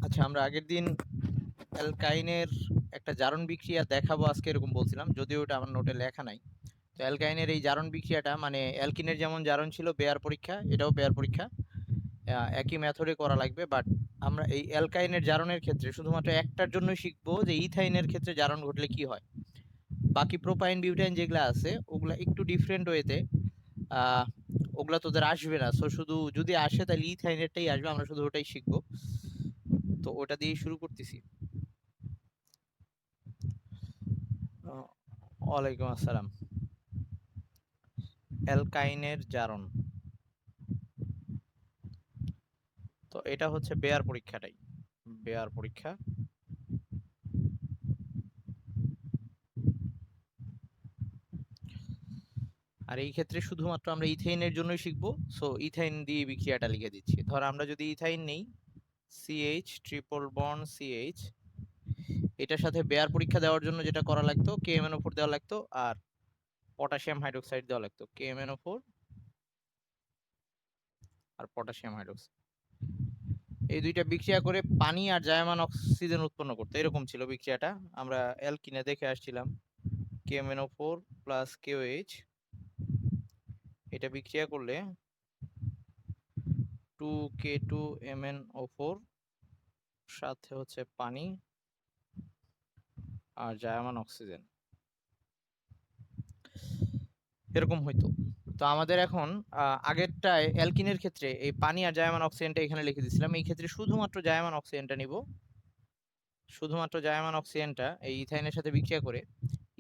আচ্ছা, আমরা আগের দিন অ্যালকাইনের একটা জারণ বিক্রিয়া দেখাবো আজকে এরকম বলছিলাম, যদিও ওটা আমার নোটে লেখা নাই। তো অ্যালকাইনের এই জারণ বিক্রিয়াটা মানে অ্যালকিনের যেমন জারণ ছিল বেয়ার পরীক্ষা, এটাও বেয়ার পরীক্ষা। একই মেথডে করা লাগবে, বাট আমরা এই অ্যালকাইনের জারণের ক্ষেত্রে শুধুমাত্র একটার জন্যই শিখবো যে ইথাইনের ক্ষেত্রে জারণ ঘটলে কি হয়। বাকি প্রোপাইন বিউটাইন যেগুলো আছে ওগুলা একটু ডিফারেন্ট ওয়েতে, আহ ওগুলা তোদের আসবে না। সো শুধু যদি আসে তাহলে ইথাইনেরটাই আসবে, আমরা শুধু ওটাই শিখবো। তো ওটা দিয়েই শুরু করতেছি। ওয়ালাইকুম আসসালাম। অ্যালকাইনের জারণ, তো এটা হচ্ছে বেয়ার পরীক্ষাটাই, বেয়ার পরীক্ষা। আর এই ক্ষেত্রে শুধুমাত্র আমরা ইথাইনের জন্যই শিখবো। সো ইথাইন দিয়ে বিক্রিয়াটা লিখে দিচ্ছি। ধর আমরা যদি ইথাইন নেই, সিএইচ ট্রিপল বন্ড সিএইচ, এটার সাথে বেয়ার পরীক্ষা দেওয়ার জন্য যেটা করা লাগতো KMnO4 দেওয়া লাগতো, আর পটাশিয়াম হাইড্রোক্সাইড দেওয়া লাগতো, KMnO4 আর পটাশিয়াম হাইড্রোক্সাইড। এই দুইটা বিক্রিয়া করে পানি আর জায়মান অক্সিজেন উৎপন্ন করতে, এরকম ছিল বিক্রিয়াটা। আমরা অ্যালকিনে দেখে আসছিলাম KMnO4 প্লাস KOH, এটা বিক্রিয়া করলে 2K2MnO4 সাথে হচ্ছে পানি আর জায়মান অক্সিজেন, এরকম হইতো। তো আমাদের এখন আগেরটায় অ্যালকিনের ক্ষেত্রে এই পানি আর জায়মান অক্সিজেনটা এখানে লিখে দিয়েছিলাম, এই ক্ষেত্রে শুধুমাত্র জায়মান অক্সিজেনটা নিব। শুধুমাত্র জায়মান অক্সিজেনটা এই ইথাইনের সাথে বিক্রিয়া করে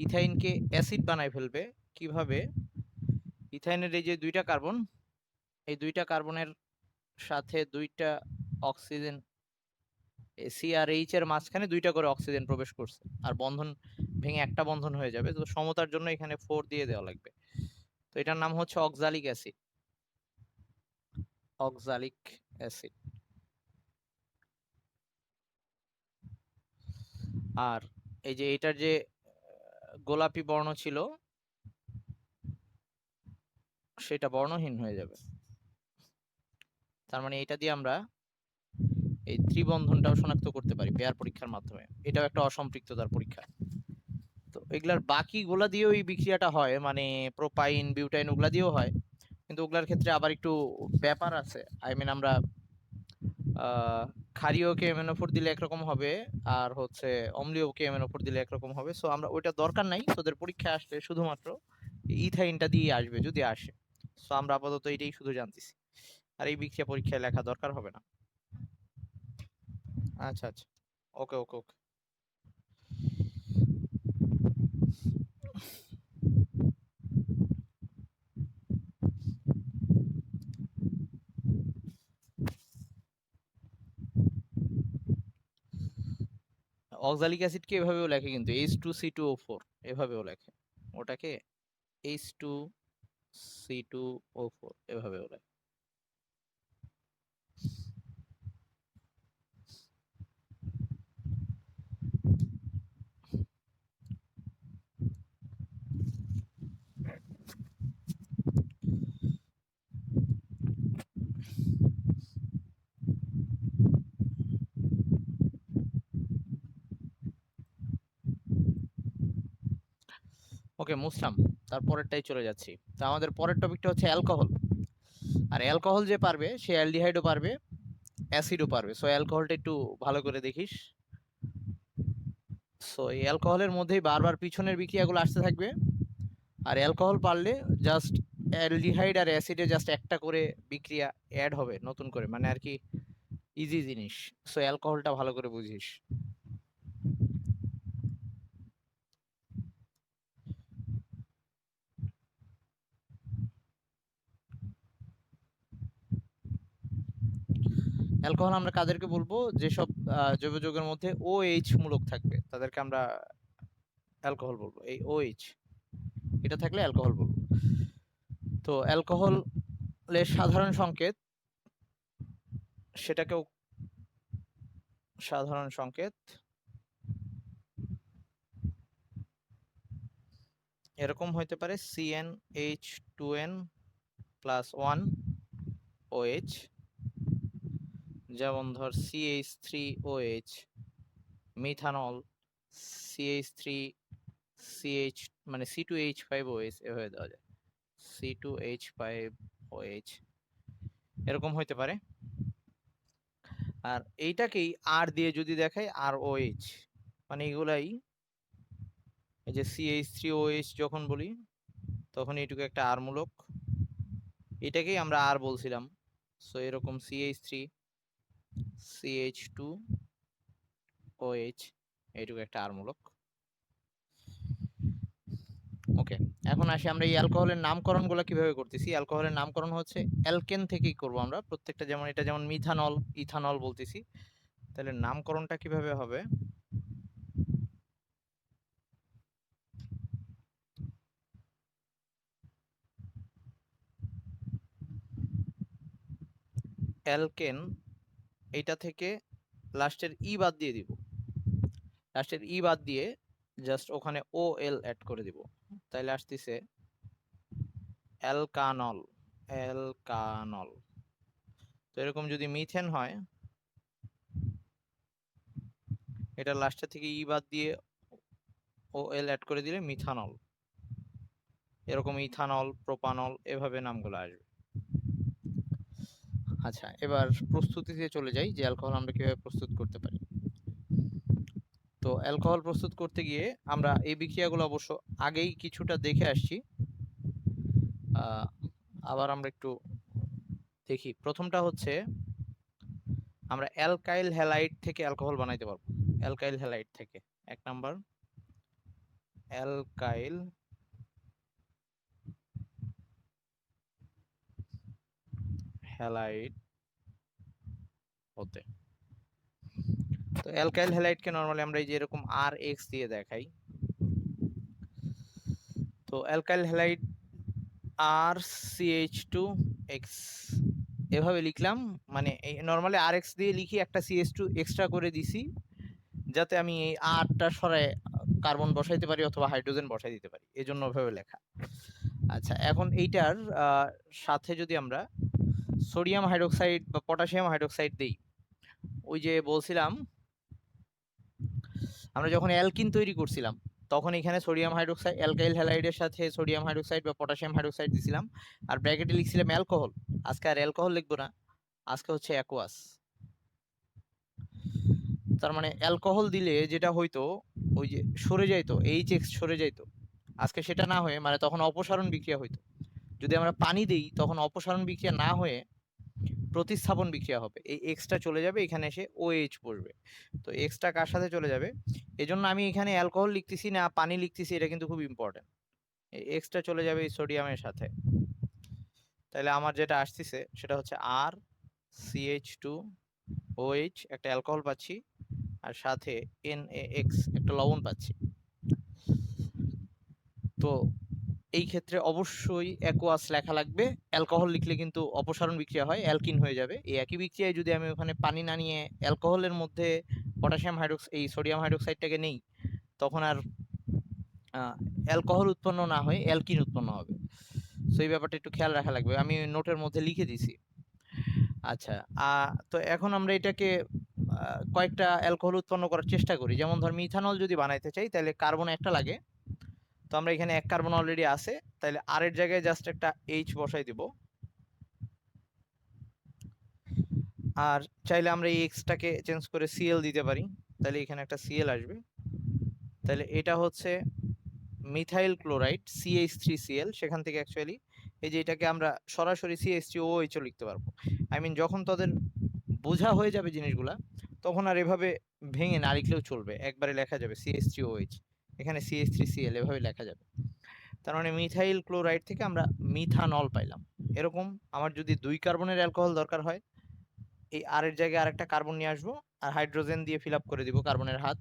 ইথাইনকে অ্যাসিড বানায় ফেলবে। কিভাবে? ইথাইনের এই যে দুইটা কার্বন, এই দুইটা কার্বনের সাথে দুইটা অক্সিজেন, সি আর এইচ এর মাঝখানে দুইটা করে অক্সিজেন প্রবেশ করছে, আর বন্ধন ভেঙে একটা বন্ধন হয়ে যাবে। তো সমতার জন্য এখানে 4 দিয়ে দেওয়া লাগবে। তো এটার নাম হচ্ছে অক্সালিক অ্যাসিড, অক্সালিক অ্যাসিড। আর এই যে এটার যে গোলাপি বর্ণ ছিল সেটা বর্ণহীন হয়ে যাবে। তার মানে এটা দিয়ে আমরা এই ত্রিবন্ধনটাও শনাক্ত করতে পারি পেয়ার পরীক্ষার মাধ্যমে। এটাও একটা অসম্পৃক্ততার পরীক্ষা। তো এগুলার বাকি গোলা দিয়েও এই বিক্রিয়াটা হয়, মানে প্রোপাইন বিউটাইন ওগুলা দিয়েও হয়, কিন্তু ওগুলার ক্ষেত্রে আবার একটু ব্যাপার আছে। আই মিন আমরা ক্ষারীয় KMnO4 দিলে একরকম হবে, আর হচ্ছে অম্লীয় KMnO4 দিলে একরকম হবে। সো আমরা ওইটা দরকার নাই, তোদের পরীক্ষা আসলে শুধুমাত্র ইথাইনটা দিয়ে আসবে যদি আসে। সো আমরা আপাতত এটাই শুধু জানতেছি, আর এই বিক্রিয়া পরীক্ষায় লেখা দরকার হবে না। আচ্ছা আচ্ছা, ওকে ওকে ওকে। অক্সালিক অ্যাসিডকে এভাবেও লেখে কিন্তু, H2C2O4 এভাবেও লেখে। ওটাকে H2C2O4 এভাবেও লেখে। ওকে, মুছলাম। তারপরেরটাই চলে যাচ্ছি। তো আমাদের পরের টপিকটা হচ্ছে অ্যালকোহল। আর অ্যালকোহল যে পারবে সে অ্যালডিহাইডও পারবে, অ্যাসিডও পারবে। সো অ্যালকোহলটা একটু ভালো করে দেখিস। সো এই অ্যালকোহলের মধ্যেই বারবার পিছনের বিক্রিয়াগুলো আসতে থাকবে। আর অ্যালকোহল পারলে জাস্ট অ্যালডিহাইড আর অ্যাসিডে জাস্ট একটা করে বিক্রিয়া অ্যাড হবে নতুন করে, মানে আর কি ইজি জিনিস। সো অ্যালকোহলটা ভালো করে বুঝিস। অ্যালকোহল আমরা কাদেরকে বলবো? যেসব জৈব যৌগের মধ্যে OH মূলক থাকবে তাদেরকে আমরা অ্যালকোহল বলবো। এই OH এটা থাকলে অ্যালকোহল বলবো। তো অ্যালকোহলের সাধারণ সংকেত, সেটাকেও সাধারণ সংকেত এরকম হইতে পারে CnH2n+1 OH যেমন ধর CH3OH, মিথানল, CH3CH মানে C2H5OH এভাবে দেওয়া যায়, C2H5OH এরকম হইতে পারে। আর এইটাকেই আর দিয়ে যদি দেখাই ROH, মানে এগুলাই, এই যে CH3OH যখন বলি তখন এইটুকু একটা আর মূলক, এটাকেই আমরা আর বলছিলাম। সো এরকম CH3CH2OH এইটুকু একটা আর মূলক। ওকে, এখন আসি আমরা এই অ্যালকোহলের নামকরণগুলো কিভাবে করতেছি। অ্যালকোহলের নামকরণ হচ্ছে অ্যালকেন থেকেই করব আমরা প্রত্যেকটা, যেমন এটা যেমন মিথানল, ইথানল বলতেছি, তাহলে নামকরণটা কিভাবে হবে, অ্যালকেন, এইটা থেকে লাস্টের ই বাদ দিয়ে দিব, লাস্টের ই বাদ দিয়ে জাস্ট ওখানে OL অ্যাড করে দিব, তাহলে আসতেছে অ্যালকানল, অ্যালকানল। তো এরকম যদি মিথেন হয়, এটা লাস্টের থেকে ই বাদ দিয়ে OL অ্যাড করে দিলে মিথানল। এরকম ইথানল, প্রোপানল এভাবে নামগুলো আসবে। আচ্ছা, এবার প্রস্তুতিতে চলে যাই যে অ্যালকোহল আমরা কিভাবে প্রস্তুত করতে পারি। তো অ্যালকোহল প্রস্তুত করতে গিয়ে আমরা এই বিক্রিয়াগুলো অবশ্য আগেই কিছুটা দেখে আসছি, আবার আমরা একটু দেখি। প্রথমটা হচ্ছে আমরা অ্যালকাইল হ্যালাইড থেকে অ্যালকোহল বানাইতে পারবো, অ্যালকাইল হ্যালাইড থেকে। এক নাম্বার অ্যালকাইল হ্যালাইড হতে, তো অ্যালকাইল হ্যালাইডকে নরমালি আমরা এই যে এরকম RX দিয়ে দেখাই। তো অ্যালকাইল হ্যালাইড RCH2X এভাবে লিখলাম, মানে এই নরমালি RX দিয়ে লিখি, একটা CH2 এক্সট্রা করে দিছি যাতে আমি এই আরটা সরায় কার্বন বসাইতে পারি অথবা হাইড্রোজেন বসাই দিতে পারি, এজন্য ওভাবে লেখা। আচ্ছা, এখন এইটার সাথে যদি আমরা সোডিয়াম হাইড্রোক্সাইড বা পটাশিয়াম হাইড্রোক্সাইড দেই, ওই যে বলছিলাম আমরা যখন অ্যালকিন তৈরি করছিলাম তখন এখানে সোডিয়াম হাইড্রোক্সাইড, অ্যালকাইল হ্যালাইডের সাথে সোডিয়াম হাইড্রোক্সাইড বা পটাশিয়াম হাইড্রোক্সাইড দিছিলাম, আর ব্র্যাকেটে লিখছিলাম অ্যালকোহল। আজকে আর অ্যালকোহল লিখবো না, আজকে হচ্ছে অ্যাকোয়াস। তার মানে অ্যালকোহল দিলে যেটা হইতো, ওই যে সরে যাইতো, HX সরে যাইতো, আজকে সেটা না হয়ে মানে তখন অপসারণ বিক্রিয়া হইতো। যদি আমরা পানি দেই তখন অপসারণ বিক্রিয়া না হয়ে প্রতিস্থাপন বিক্রিয়া হবে, এই এক্সটা চলে যাবে এখানে এসে OH পড়বে। তো এক্সটা কার সাথে চলে যাবে, এজন্য আমি এখানে অ্যালকোহল লিখতেছি না পানি লিখতেছি, এটা কিন্তু খুব ইম্পর্টেন্ট। এই এক্সটা চলে যাবে এই সোডিয়ামের সাথে, তাহলে আমার যেটা আসতেছে সেটা হচ্ছে RCH2OH, একটা অ্যালকোহল পাচ্ছি, আর সাথে NaX একটা লবণ পাচ্ছি। তো এই ক্ষেত্রে অবশ্যই অ্যাকোয়াস লেখা লাগবে, অ্যালকোহল লিখলে কিন্তু অপসারণ বিক্রিয়া হয়, অ্যালকিন হয়ে যাবে। এই একই বিক্রিয়ায় যদি আমি ওখানে পানি না নিয়ে অ্যালকোহলের মধ্যে পটাশিয়াম হাইড্রোক্সাইড, এই সোডিয়াম হাইড্রোক্সাইডটাকে নেই, তখন আর অ্যালকোহল উৎপন্ন না হয়ে অ্যালকিন উৎপন্ন হবে। সো এই ব্যাপারটা একটু খেয়াল রাখা লাগবে, আমি নোটের মধ্যে লিখে দিছি। আচ্ছা, তো এখন আমরা এটাকে কয়েকটা অ্যালকোহল উৎপন্ন করার চেষ্টা করি। যেমন ধর মিথানল যদি বানাইতে চাই তাহলে কার্বন একটা লাগে, তো আমরা এখানে এক কার্বন অলরেডি আছে, তাহলে আর এর জায়গায় জাস্ট একটা H বসাই দিব, আর চাইলে আমরা এই এক্সটাকে চেঞ্জ করে Cl দিতে পারি, তাহলে এখানে একটা Cl আসবে। তাহলে এটা হচ্ছে মিথাইল ক্লোরাইড CH3Cl, সেখান থেকে অ্যাকচুয়ালি এই যে এটাকে আমরা সরাসরি CH3OH ও লিখতে পারবো। আই মিন যখন তাদের বোঝা হয়ে যাবে জিনিসগুলা, তখন আর এভাবে ভেঙে না লিখলেও চলবে, একবারে লেখা যাবে CH3OH, এখানে CH3Cl এভাবে লেখা যাবে। তার মানে মিথাইল ক্লোরাইড থেকে আমরা মিথানল পাইলাম। এরকম আমার যদি 2 কার্বনের অ্যালকোহল দরকার হয়, এই আর এর জায়গায় আরেকটা কার্বন নিয়ে আসবো, আর হাইড্রোজেন দিয়ে ফিল আপ করে দিব কার্বনের হাত,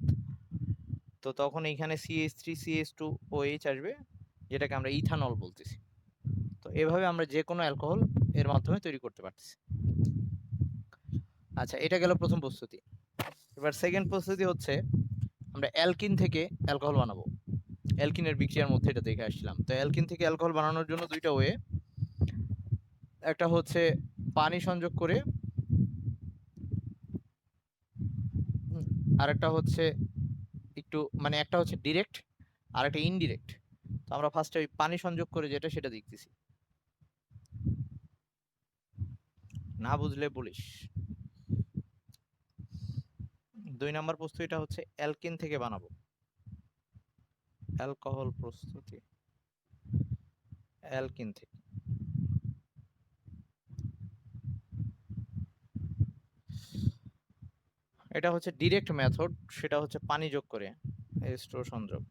তো তখন এইখানে CH3CH2OH আসবে, যেটাকে আমরা ইথানল বলতেছি। তো এভাবে আমরা যে কোনো অ্যালকোহল এর মাধ্যমে তৈরি করতে পারতেছি। আচ্ছা, এটা গেল প্রথম প্রস্তুতি। এবার সেকেন্ড প্রস্তুতি হচ্ছে আমরা অ্যালকিন থেকে অ্যালকোহল বানাবো। অ্যালকিনের বিক্রিয়ার মধ্যে এটা দেখে আসছিলাম। তো অ্যালকিন থেকে অ্যালকোহল বানানোর জন্য দুইটা ওয়ে, একটা হচ্ছে পানি সংযোগ করে আর একটা হচ্ছে একটু মানে একটা হচ্ছে ডিরেক্ট আর একটা ইনডিরেক্ট। তো আমরা ফার্স্টে ওই পানি সংযোগ করে যেটা সেটা দেখতেছি, না বুঝলে বলিস। 2 নাম্বার প্রস্তুতি এটা হচ্ছে অ্যালকিন থেকে বানাবো, অ্যালকোহল প্রস্তুতি অ্যালকিন থেকে। এটা হচ্ছে ডিরেক্ট মেথড, সেটা হচ্ছে পানি যোগ করে স্টোর সংযোগ।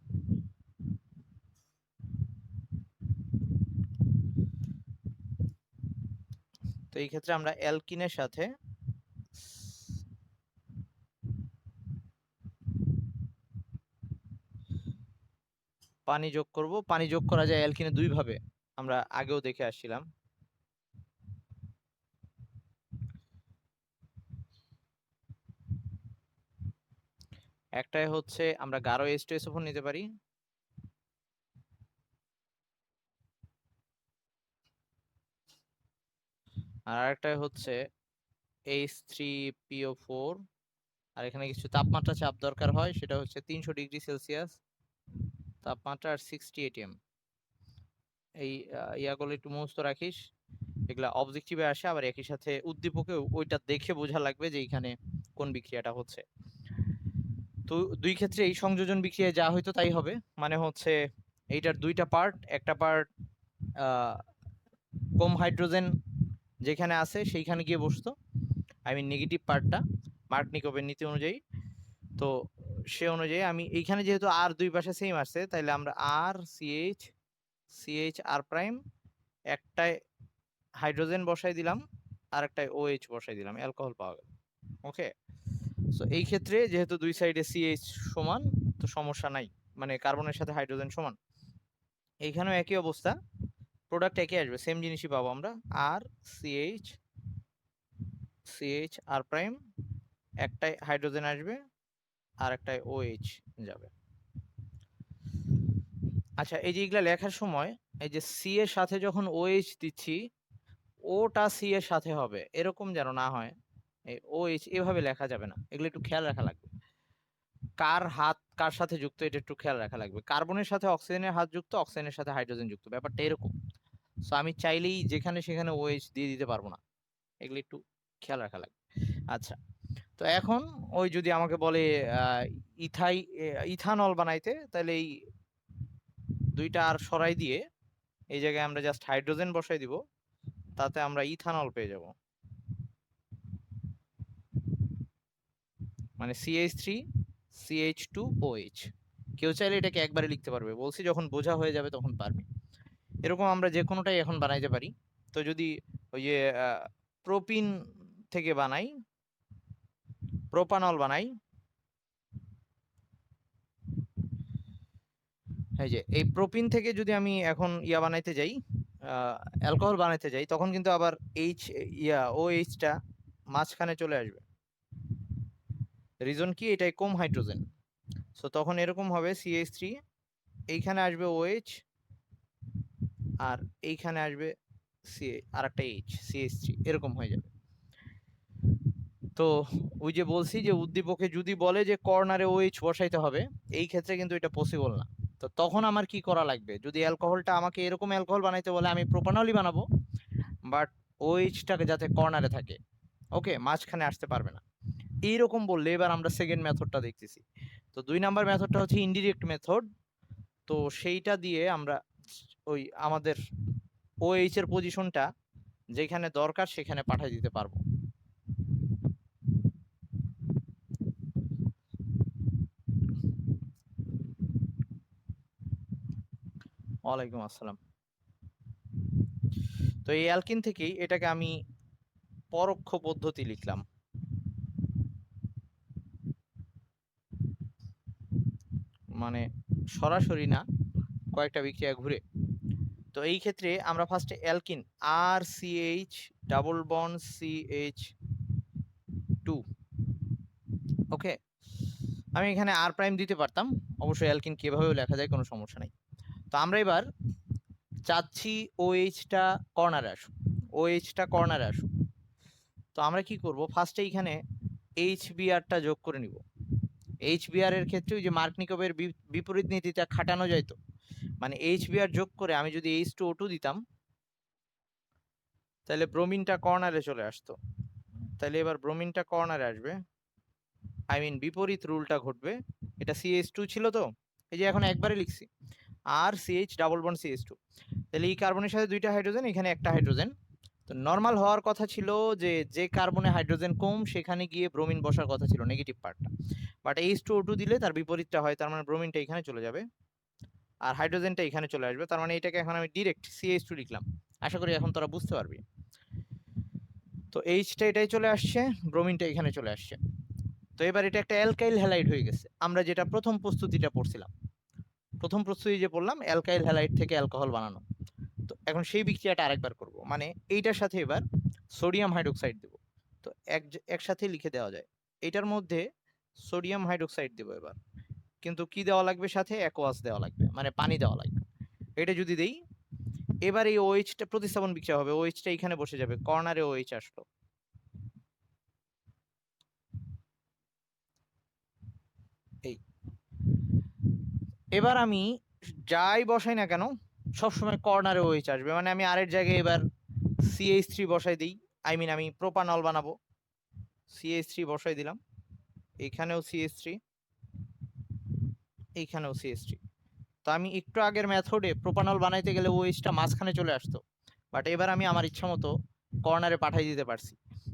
তো এই ক্ষেত্রে আমরা অ্যালকিনের সাথে পানি যোগ করব। পানি যোগ করা যায় অ্যালকিনে দুই ভাবে, আমরা আগেও দেখে আসছিলাম। একটাই হচ্ছে আমরা গাঢ় H2SO4 নিতে পারি, আর আরেকটাই হচ্ছে H3PO4। আর এখানে কিছু তাপমাত্রা চাপ দরকার হয়, সেটা হচ্ছে 300°C তাপমাত্রা আর 60 atm। এই ইয়াগুলো একটু মুখস্থ রাখিস, এগুলা অবজেক্টিভে আসে, আবার একই সাথে উদ্দীপকে ওইটা দেখে বোঝা লাগবে যে এইখানে কোন বিক্রিয়াটা হচ্ছে। তো দুই ক্ষেত্রে এই সংযোজন বিক্রিয়া যা হয়তো তাই হবে, মানে হচ্ছে এইটার দুইটা পার্ট, একটা পার্ট কম হাইড্রোজেন যেখানে আছে সেইখানে গিয়ে বসতো, আই মিন নেগেটিভ পার্টটা মার্কনিকোভের নীতি অনুযায়ী। তো সে অনুযায়ী আমি এইখানে যেহেতু আর দুই পাশে সেম আসছে, তাইলে আমরা আর সিএইচ সিএইচ আর প্রাইম একটায় হাইড্রোজেন বসাই দিলাম, আর একটায় ওএইচ বসাই দিলাম, অ্যালকোহল পাওয়া গেল। ওকে, সো এই ক্ষেত্রে যেহেতু দুই সাইডে সিএইচ সমান, তো সমস্যা নাই, মানে কার্বনের সাথে হাইড্রোজেন সমান। এইখানেও একই অবস্থা, প্রোডাক্ট একই আসবে, সেম জিনিসই পাবো আমরা, আর সিএইচ সিএইচ আর প্রাইম একটাই হাইড্রোজেন আসবে আর একটাই ওএইচ যাবে। আচ্ছা, এই যে এগুলা লেখার সময় এই যে সি এর সাথে যখন ওএইচ দিচ্ছি, ওটা সি এর সাথে হবে এরকম যেন না হয়, এই ওএইচ এভাবে লেখা যাবে না, এগুলো একটু খেয়াল রাখা লাগবে। কার হাত কার সাথে যুক্ত এটা একটু খেয়াল রাখা লাগবে। কার্বনের সাথে অক্সিজেনের হাত যুক্ত, অক্সিজেনের সাথে হাইড্রোজেন যুক্ত, ব্যাপারটা এরকম। সো আমি চাইলেই যেখানে সেখানে ওএইচ দিয়ে দিতে পারবো না, এগুলো একটু খেয়াল রাখা লাগবে। আচ্ছা, তো এখন ওই যদি আমাকে বলে ইথানল বানাইতে, তাহলে এই দুইটা আর সরাই দিয়ে এই জায়গায় আমরা জাস্ট হাইড্রোজেন বসাই দিব, তাতে আমরা ইথানল পেয়ে যাব, মানে CH3 CH2OH। কেউ চাইলে এটাকে একবারে লিখতে পারবে, বলছি যখন বোঝা হয়ে যাবে তখন পারবে। এরকম আমরা যে কোনোটাই এখন বানাইতে পারি। তো যদি ওই যে প্রোপিন থেকে বানাই, প্রোপানল বানাই, এই যে এই প্রোপিন থেকে যদি আমি এখন ইয়া বানাইতে যাই, অ্যালকোহল বানাইতে যাই, তখন কিন্তু আবার এইচ ও এইচটা মাঝখানে চলে আসবে। রিজন কি, এটাই কম হাইড্রোজেন। সো তখন এরকম হবে CH3, এইখানে আসবে OH, আর এইখানে আসবে আর একটা H, CH3, এরকম হয়ে যাবে। তো ওই যে বলছি যে উদ্দীপকে যদি বলে যে কর্নারে OH বসাইতে হবে, এই ক্ষেত্রে কিন্তু এটা পসিবল না। তো তখন আমার কি করা লাগবে, যদি অ্যালকোহলটা আমাকে এরকম অ্যালকোহল বানাইতে বলে, আমি প্রোপানলই বানাবো, বাট OH-টাকে যাতে কর্নারে থাকে, ওকে, মাঝখানে আসতে পারবে না। এইরকম বললে এবার আমরা সেকেন্ড মেথডটা দেখতেছি। তো 2 নাম্বার মেথডটা হচ্ছে ইনডিরেক্ট মেথড। তো সেইটা দিয়ে আমরা ওই আমাদের OH এর পজিশনটা যেখানে দরকার সেখানে পাঠিয়ে দিতে পারবো। ওয়ালাইকুম আসসালাম। তো এই অ্যালকিন থেকেই এটাকে আমি পরোক্ষ পদ্ধতি লিখলাম, মানে সরাসরি না, কয়েকটা বিক্রিয়া ঘুরে। তো এই ক্ষেত্রে আমরা ফার্স্টে alkyne RCH double bond CH2, ওকে, আমি এখানে আর প্রাইম দিতে পারতাম, অবশ্যই অ্যালকিন কিভাবেও লেখা যায়, কোনো সমস্যা নাই। তো আমরা এবার চাচ্ছি OH-টা কর্নারে আসুক, OH-টা কর্নারে আসুক। তো আমরা কি করব, ফার্স্টে এখানে HBr-টা যোগ করে নিব, HBr এর ক্ষেত্রে ওই যে মার্কনিকোভের বিপরীত নীতিটা খাটানো যায় তো, মানে HBr যোগ করে আমি যদি H2O2 দিতাম তাহলে ব্রোমিনটা কর্নারে চলে আসতো। তাহলে এবার ব্রোমিনটা কর্নারে আসবে, আই মিন বিপরীত রুলটা ঘটবে। এটা CH2 ছিল তো, এই যে এখন একবারে লিখছি আর CH ডাবল বন্ড CH2, তাহলে এই কার্বনের সাথে দুইটা হাইড্রোজেন, এখানে একটা হাইড্রোজেন। তো নর্মাল হওয়ার কথা ছিল যে যে কার্বনে হাইড্রোজেন কম সেখানে গিয়ে ব্রোমিন বসার কথা ছিল, নেগেটিভ পার্টটা, বাট H2O2 দিলে তার বিপরীতটা হয়, তার মানে ব্রোমিনটা এখানে চলে যাবে আর হাইড্রোজেনটা এখানে চলে আসবে। তার মানে এটাকে এখন আমি ডিরেক্ট CH2 লিখলাম। আশা করি এখন তোরা বুঝতে পারবি। তো এইচটা এটাই চলে আসছে, ব্রোমিনটা এখানে চলে আসছে। তো এবার এটা একটা অ্যালকাইল হ্যালাইড হয়ে গেছে, আমরা যেটা প্রথম প্রস্তুতিটা পড়ছিলাম, প্রথম প্রস্তুতি যে পড়লাম অ্যালকাইল হ্যালাইড থেকে অ্যালকোহল বানানো। তো এখন সেই বিক্রিয়াটা আরেকবার করব, মানে এইটার সাথে এবার সোডিয়াম হাইড্রোক্সাইড দেব। তো একসাথে লিখে দেওয়া যায়, এটার মধ্যে সোডিয়াম হাইড্রোক্সাইড দেব এবার, কিন্তু কি দেওয়া লাগবে সাথে, অ্যাকোয়াস দেওয়া লাগবে, মানে পানি দেওয়া লাগবে। এটা যদি দেই, এবার এই ওএইচটা প্রতিস্থাপন বিক্রিয়া হবে, ওএইচটা এখানে বসে যাবে, কর্নারে ওএইচ আসলো। এই এবার আমি যাই বসাই না কেন সবসময় কর্নারে ওএইচ আসবে, মানে আমি আর এর জায়গায় এবার CH3 বসাই দিই, আই মিন আমি প্রোপানল বানাবো, CH3 বসাই দিলাম, এইখানেও CH3, এইখানেও CH3। তো আমি একটু আগের মেথডে প্রোপানল বানাইতে গেলে ওএইচটা মাঝখানে চলে আসতো, বাট এবার আমি আমার ইচ্ছা মতো কর্নারে পাঠাই দিতে পারছি।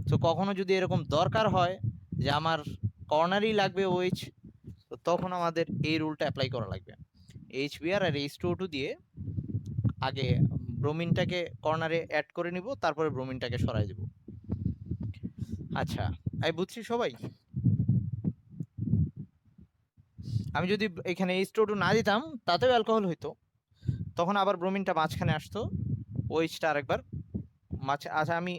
তো কখনো যদি এরকম দরকার হয় যে আমার কর্নারেই লাগবে ওএইচ, তো তখন আমাদের এই রুলটা অ্যাপ্লাই করা লাগবে, HBr আর H2O2 দিয়ে আগে ব্রোমিনটাকে কর্নারে অ্যাড করে নিব, তারপরে ব্রোমিনটাকে সরাই দিব। আচ্ছা, আমি বুঝছি সবাই। আমি যদি এখানে H2O2 না দিতাম তাতেও অ্যালকোহল হইতো, তখন আবার ব্রোমিনটা মাঝখানে আসতো, ওএইচটা আরেকবার মাঝে। আচ্ছা, আমি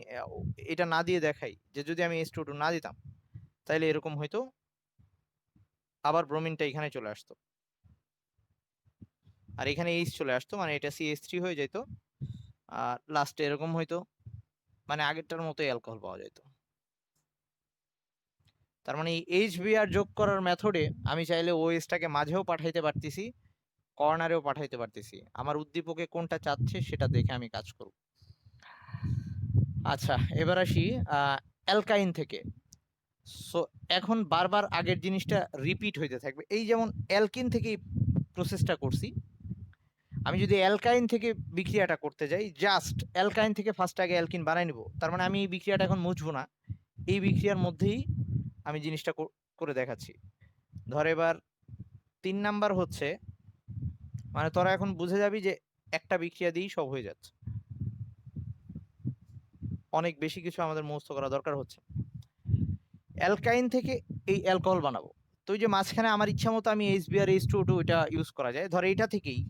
এটা না দিয়ে দেখাই যে যদি আমি H2O2 না দিতাম তাহলে এরকম হইতো, আবার ব্রোমিনটা এখানে চলে আসতো আর এখানে এইচ চলে আসতো, মানে এটা CH3 হয়ে যেত, আর লাস্টে এরকম হইতো, মানে আগেরটার মতোই অ্যালকোহল পাওয়া যেত। তার মানে এই HBr যোগ করার মেথডে আমি চাইলে ওএইচটাকে মাঝেও পাঠাইতে পারতেছি, কর্নারেও পাঠাইতে পারতেছি, আমার উদ্দীপকে কোনটা চাচ্ছে সেটা দেখে আমি কাজ করব। আচ্ছা, এবার আসি অ্যালকাইন থেকে। সো এখন বারবার আগের জিনিসটা রিপিট হইতে থাকবে, এই যেমন অ্যালকিন থেকে প্রসেসটা করছি, আমি যদি অ্যালকাইন থেকে বিক্রিয়াটা করতে যাই, জাস্ট অ্যালকাইন থেকে ফার্স্ট আগে অ্যালকিন বানাই নিব, তার মানে আমি এই বিক্রিয়াটা এখন মুছবো না, এই বিক্রিয়ার মধ্যেই আমি জিনিসটা করে দেখাচ্ছি। ধর এবার 3 নাম্বার হচ্ছে, মানে তোরা এখন বুঝে যাবি যে একটা বিক্রিয়া দিয়েই সব হয়ে যাচ্ছে, অনেক বেশি কিছু আমাদের মুখস্থ করা দরকার হচ্ছে। অ্যালকাইন থেকে এই অ্যালকোহল বানাবো, তো ওই যে মাঝখানে আমার ইচ্ছা মতো আমি HBr H2O2 এটা ইউজ করা যায়, ধর এইটা থেকেই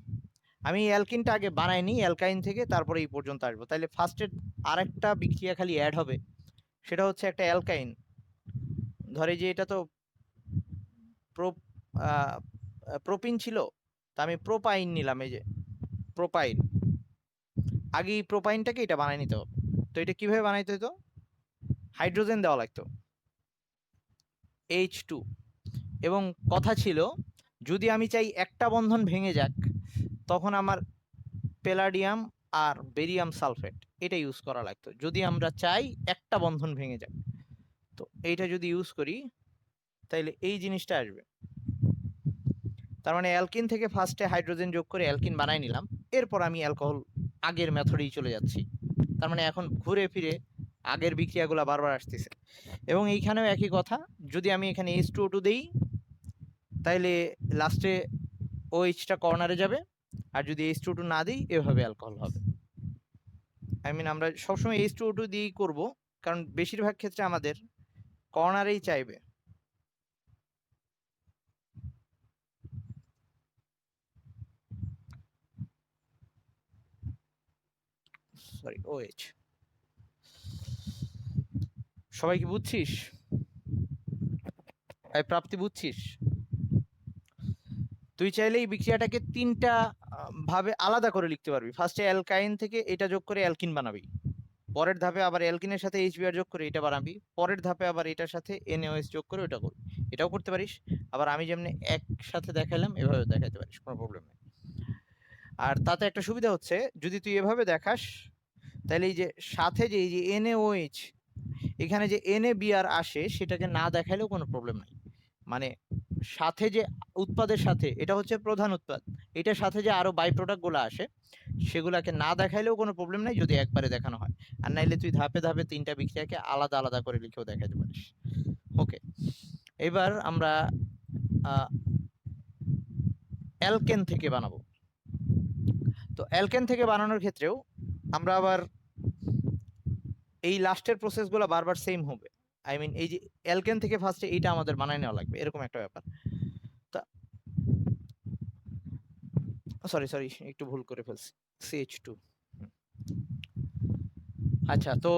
আমি অ্যালকিনটা আগে বানাই নি অ্যালকাইন থেকে, তারপরে এই পর্যন্ত আসবো, তাহলে ফার্স্টের আরেকটা বিক্রিয়া খালি অ্যাড হবে, সেটা হচ্ছে একটা অ্যালকাইন। ধরে যে এটা তো প্রো প্রোপিন ছিল, তা আমি প্রোপাইন নিলাম, এই যে প্রোপাইন, আগে এই প্রোপাইনটাকে এটা বানাই নিতে হবে। তো এটা কিভাবে বানাইতে হতো, হাইড্রোজেন দেওয়া লাগতো H2, এবং কথা ছিল যদি আমি চাই একটা বন্ধন ভেঙে যাক তখন আমার প্যালাডিয়াম আর বেরিয়াম সালফেট এটা ইউজ করা লাগতো, যদি আমরা চাই একটা বন্ধন ভেঙে যাক। তো এইটা যদি ইউজ করি তাইলে এই জিনিসটা আসবে, তার মানে অ্যালকিন থেকে ফার্স্টে হাইড্রোজেন যোগ করে অ্যালকিন বানাই নিলাম, এরপর আমি অ্যালকোহল আগের মেথডেই চলে যাচ্ছি, তার মানে এখন ঘুরে ফিরে আগের বিক্রিয়াগুলো বারবার আসতেছে। এবং এইখানেও একই কথা, যদি আমি এখানে H2O2 দেই তাইলে লাস্টে OH-টা কর্নারে যাবে, আর যদি H2O2 না দিই এভাবে অ্যালকোহল হবে। আই মিন আমরা সবসময় H2O2 দিয়েই করব, কারণ বেশিরভাগ ক্ষেত্রে আমাদের কর্নারেই চাইবে। Sorry, OH। সবাই কি বুঝছিস? প্রাপ্তি বুঝছিস? তুই চাইলে এই বিক্রিয়াটাকে 3টা ভাবে আলাদা করে লিখতে পারবি, ফার্স্টে অ্যালকাইন থেকে এটা যোগ করে অ্যালকিন বানাবি, পরের ধাপে আবার অ্যালকিনের সাথে HBr যোগ করে এটা বানাবি, পরের ধাপে আবার এটার সাথে NaOH যোগ করে ওটা করবি। এটাও করতে পারিস, আবার আমি যেমনি একসাথে দেখাইলাম এভাবে দেখাইতে পারিস, কোনো প্রবলেম নেই। আর তাতে একটা সুবিধা হচ্ছে, যদি তুই এভাবে দেখাস তাহলে এই যে সাথে যে এই যে NaOH এখানে যে NaBr আসে সেটাকে না দেখাইলেও কোনো প্রবলেম নাই। মানে সাথে যে উৎপাদের সাথে, এটা হচ্ছে প্রধান উৎপাদ, এটার সাথে যে আরো বাই প্রোডাক্ট গুলো আসে সেগুলাকে না দেখাইলেও কোনো প্রবলেম নাই যদি একবারে দেখানো হয়। আর নাইলে তুই ধাপে ধাপে তিনটা বিক্রিয়াকে আলাদা আলাদা করে লিখেও দেখাতে পারিস। ওকে, এবার আমরা অ্যালকেন থেকে বানাবো। তো অ্যালকেন থেকে বানানোর ক্ষেত্রেও আমরা আবার এই লাস্টের প্রসেসগুলো বারবার সেম হবে। আই মিন এই যে অ্যালকেন থেকে ফার্স্টে এইটা আমাদের বানাই নেওয়া লাগবে, এরকম একটা ব্যাপার। তা সরি সরি একটু ভুল করে ফেলছি, CH2। আচ্ছা, তো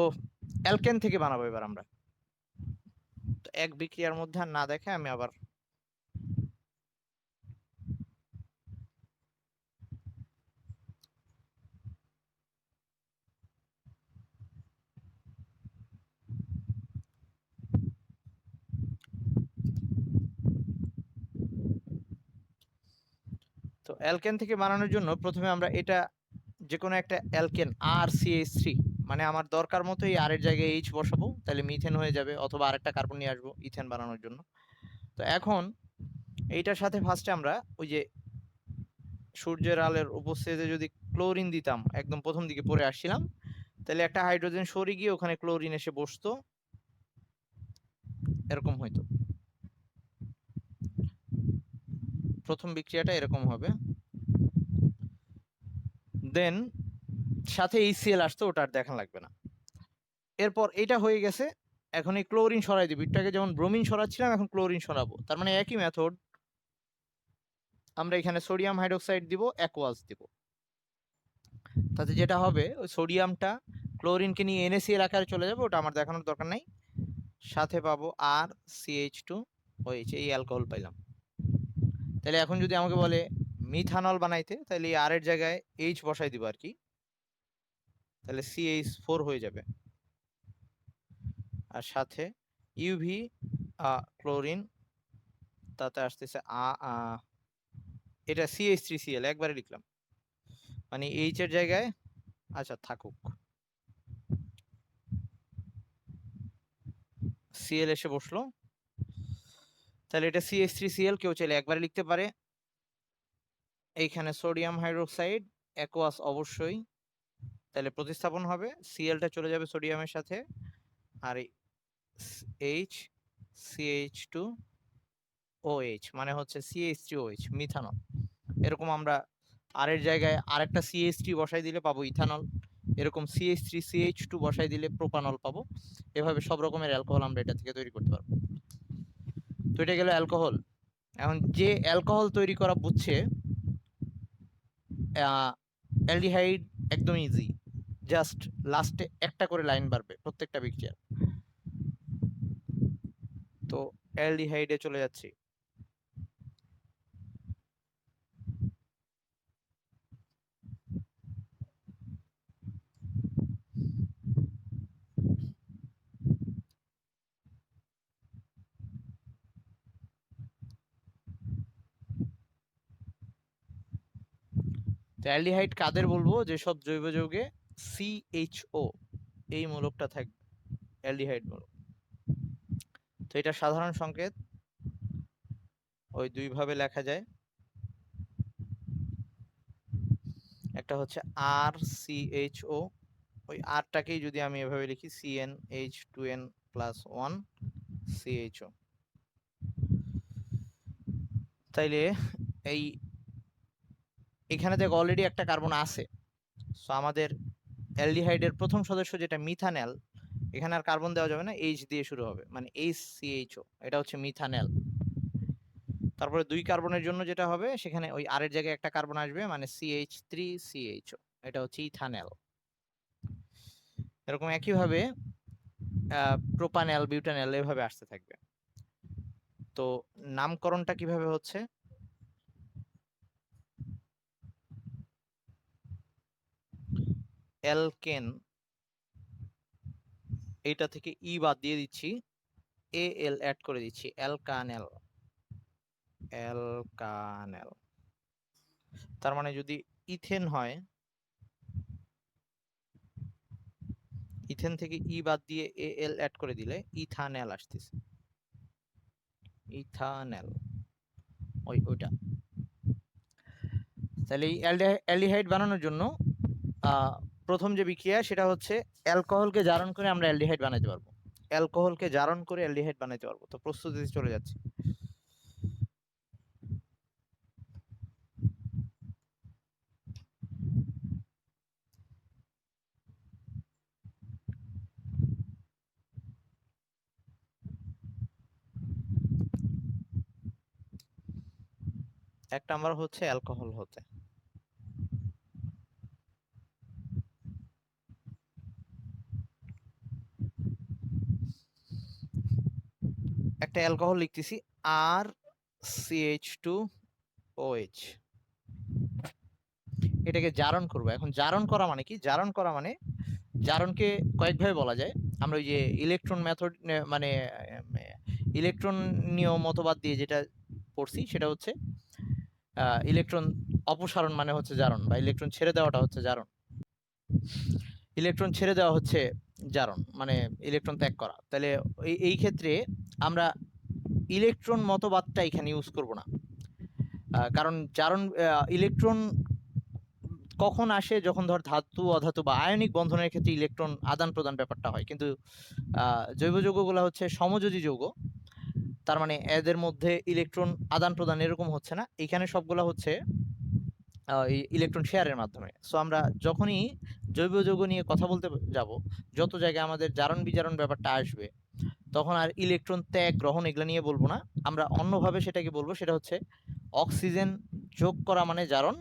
অ্যালকেন থেকে বানাবো এবার আমরা। তো এক বিক্রিয়ার মধ্যে আর না দেখে আমি আবার তো অ্যালকেন থেকে বানানোর জন্য প্রথমে আমরা এটা যে কোনো একটা অ্যালকেন RCH3, মানে আমার দরকার মতো এই আর এর জায়গায় H বসাবো, তাহলে মিথেন হয়ে যাবে, অথবা আরেকটা কার্বন নিয়ে আসবো ইথেন বানানোর জন্য। তো এখন এইটার সাথে ফার্স্টে আমরা ওই যে সূর্যের আলোর উপস্থিতিতে যদি ক্লোরিন দিতাম, একদম প্রথম দিকে পরে আসছিলাম, তাহলে একটা হাইড্রোজেন সরে গিয়ে ওখানে ক্লোরিন এসে বসতো, এরকম হইতো। প্রথম বিক্রিয়াটা এরকম হবে, দেন সাথে HCl আসতো, ওটা আর দেখান লাগবে না। এরপর এটা হয়ে গেছে, এখন এই ক্লোরিন সরাই দিবি, এটাকে যেমন ব্রোমিন সরাচ্ছিলাম এখন ক্লোরিন সরাবো, তার মানে একই মেথড। আমরা এখানে সোডিয়াম হাইড্রোক্সাইড দিব, অ্যাকোয়াস দিব, তাতে যেটা হবে ওই সোডিয়ামটা ক্লোরিনকে নিয়ে NaCl আকারে চলে যাবে, ওটা আমার দেখানোর দরকার নাই। সাথে পাবো RCH2OH, এই অ্যালকোহল পাইলাম। তাহলে এখন যদি আমাকে বলে মিথানল বানাইতে, তাহলে এই আর এর জায়গায় H বসাই দিব আর কি, তাহলে CH4 হয়ে যাবে। আর সাথে ইউভি ক্লোরিন, তাতে আসতেছে এটা CH3Cl, একবারে লিখলাম, মানে H এর জায়গায় আচ্ছা থাকুক, Cl এসে বসলো, তাহলে এটা CH3Cl, কেউ চাইলে একবারে লিখতে পারে। এইখানে সোডিয়াম হাইড্রোক্সাইড, অ্যাকোয়াস অবশ্যই, তাহলে প্রতিস্থাপন হবে, Clটা চলে যাবে সোডিয়ামের সাথে, আর H CH2OH মানে হচ্ছে CH3OH, মিথানল। এরকম আমরা আর এর জায়গায় আরেকটা CH3 বসাই দিলে পাবো ইথানল, এরকম CH3CH2 বসাই দিলে প্রোপানল পাবো। এভাবে সব রকমের অ্যালকোহল আমরা এটা থেকে তৈরি করতে পারবো। তো এটা গেল অ্যালকোহল। এখন যে অ্যালকোহল তৈরি করা বুঝছে, অ্যালডিহাইড একদম ইজি, জাস্ট লাস্টে একটা করে লাইন বাড়বে প্রত্যেকটা বিক্রিয়ার। তো অ্যালডিহাইডে চলে যাচ্ছি। অ্যালডিহাইড কাদের বলবো, যেসব জৈব যৌগে CHO এই মূলকটা থাকবে, অ্যালডিহাইড মূলক। তো এটা সাধারণ সংকেত ওই দুই ভাবে লেখা যায়, একটা হচ্ছে RCHO, ওই আরটাকেই যদি আমি এভাবে লিখি CnH2n+1 CHO, তাইলে এই এখানে দেখ অলরেডি একটা কার্বন আছে, সো আমাদের অ্যালডিহাইডের প্রথম সদস্য যেটা মিথানেল, এখানে আর কার্বন দেওয়া যাবে না, H দিয়ে শুরু হবে, মানে HCHO, এটা হচ্ছে মিথানেল। তারপরে দুই কার্বনের জন্য যেটা হবে, সেখানে ওই আর এর জায়গায় একটা কার্বন আসবে, মানে CH3CHO, এটা হচ্ছে ইথানেল। এরকম একইভাবে প্রোপানেল, বিউটানেল এভাবে আসতে থাকবে। তো নামকরণটা কিভাবে হচ্ছে, অ্যালকেন এইটা থেকে ই বাদ দিয়ে দিচ্ছি, এ এল অ্যাড করে দিচ্ছি, অ্যালকানেল। অ্যালকানেল তার মানে যদি ইথেন হয়, ইথেন থেকে ই বাদ দিয়ে এ এল অ্যাড করে দিলে ইথানেল আসতেছে। ইথানেল ওইটা। তাহলে এই অ্যালডিহাইড বানানোর জন্য প্রথম যে বিক্রিয়া সেটা হচ্ছে অ্যালকোহলকে জারণ করে আমরা অ্যালডিহাইড বানাতে পারবো। অ্যালকোহলকে জারণ করে অ্যালডিহাইড বানাতে পারবো। তো প্রস্তুতিতে চলে যাচ্ছে। এক নাম্বার হচ্ছে অ্যালকোহল হতে একটা অ্যালকোহল লিখতেছি, আর CH2OH। এটাকে জারণ করব। এখন জারণ করা মানে কি? জারণ করা মানে, জারণকে কয়েকভাবে বলা যায়। আমরা ওই যে ইলেকট্রন মেথড, মানে ইলেকট্রনীয় মতবাদ দিয়ে যেটা পড়ছি সেটা হচ্ছে ইলেকট্রন অপসারণ মানে হচ্ছে জারণ, বা ইলেকট্রন ছেড়ে দেওয়াটা হচ্ছে জারণ। ইলেকট্রন ছেড়ে দেওয়া হচ্ছে জারণ, মানে ইলেকট্রন ত্যাগ করা। তাহলে এই ক্ষেত্রে আমরা ইলেকট্রন মতবাদটা এখানে ইউজ করব না। কারণ জারণ, ইলেকট্রন কখন আসে? যখন ধর ধাতু অধাতু বা আয়নিক বন্ধনের ক্ষেত্রে ইলেকট্রন আদান প্রদান ব্যাপারটা হয়। কিন্তু জৈব যৌগগুলো হচ্ছে সমযোজী যৌগ, তার মানে এদের মধ্যে ইলেকট্রন আদান প্রদান এরকম হচ্ছে না। এখানে সবগুলো হচ্ছে ইলেকট্রন শেয়ারের মাধ্যমে। সো আমরা যখনই জৈব যৌগ নিয়ে কথা বলতে যাব, যত জায়গায় আমাদের জারণ বিজারণ ব্যাপারটা আসবে, তখন আর ইলেকট্রন ত্যাগ গ্রহণ এগুলো নিয়ে বলবো না। আমরা অন্যভাবে সেটাকে বলবো, সেটা হচ্ছে অক্সিজেন যোগ করা মানে জারণ,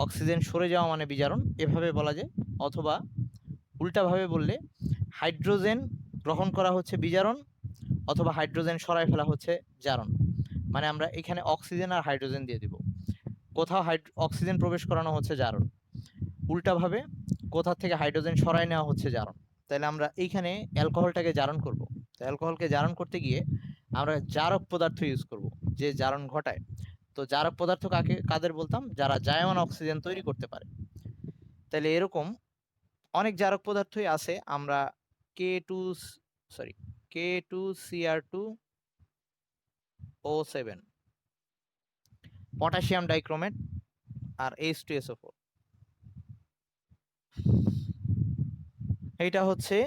অক্সিজেন সরে যাওয়া মানে বিজারণ, এভাবে বলা যায়। অথবা উল্টাভাবে বললে হাইড্রোজেন গ্রহণ করা হচ্ছে বিজারণ, অথবা হাইড্রোজেন সরাই ফেলা হচ্ছে জারণ। মানে আমরা এখানে অক্সিজেন আর হাইড্রোজেন দিয়ে দিব। কোথাও অক্সিজেন প্রবেশ করানো হচ্ছে জারণ, উল্টাভাবে কোথা থেকে হাইড্রোজেন সরাই নেওয়া হচ্ছে জারণ। তাহলে আমরা এইখানে অ্যালকোহলটাকে জারণ করব। তো অ্যালকোহলকে জারণ করতে গিয়ে আমরা জারক পদার্থ ইউজ করব, যে জারণ ঘটায়। তো জারক পদার্থ কাদের বলতাম? যারা জায়মান অক্সিজেন তৈরি করতে পারে। তাহলে এরকম অনেক জারক পদার্থই আছে। আমরা K2 sorry K2Cr2O7, potassium dichromate আর H2SO4, এইটা হচ্ছে